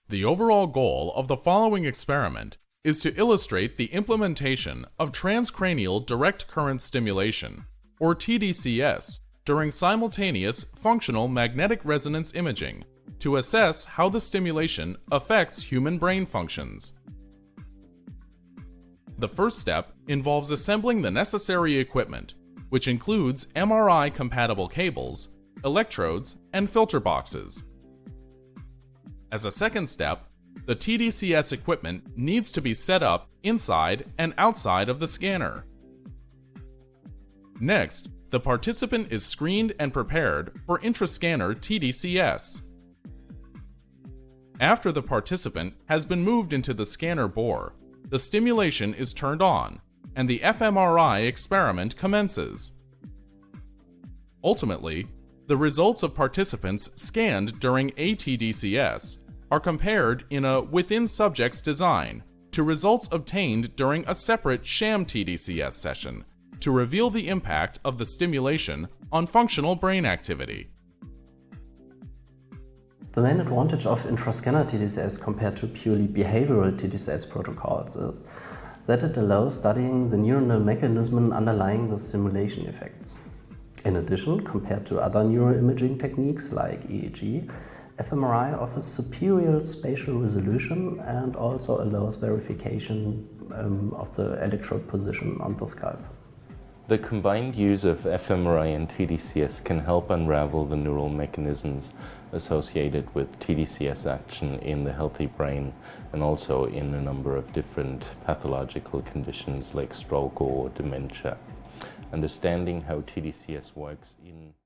The overall goal of the following experiment is to illustrate the implementation of transcranial direct current stimulation, or tDCS, during simultaneous functional magnetic resonance imaging to assess how the stimulation affects human brain functions. The first step involves assembling the necessary equipment, which includes MRI-compatible cables, electrodes, and filter boxes. As a second step, the tDCS equipment needs to be set up inside and outside of the scanner. Next, the participant is screened and prepared for intrascanner tDCS. After the participant has been moved into the scanner bore, the stimulation is turned on, and the fMRI experiment commences. Ultimately, the results of participants scanned during a tDCS are compared in a within-subjects design to results obtained during a separate sham tDCS session to reveal the impact of the stimulation on functional brain activity. The main advantage of intrascanner tDCS compared to purely behavioral tDCS protocols is that it allows studying the neuronal mechanism underlying the stimulation effects. In addition, compared to other neuroimaging techniques like EEG, fMRI offers superior spatial resolution and also allows verification of the electrode position on the scalp. The combined use of fMRI and tDCS can help unravel the neural mechanisms associated with tDCS action in the healthy brain and also in a number of different pathological conditions like stroke or dementia. Understanding how tDCS works in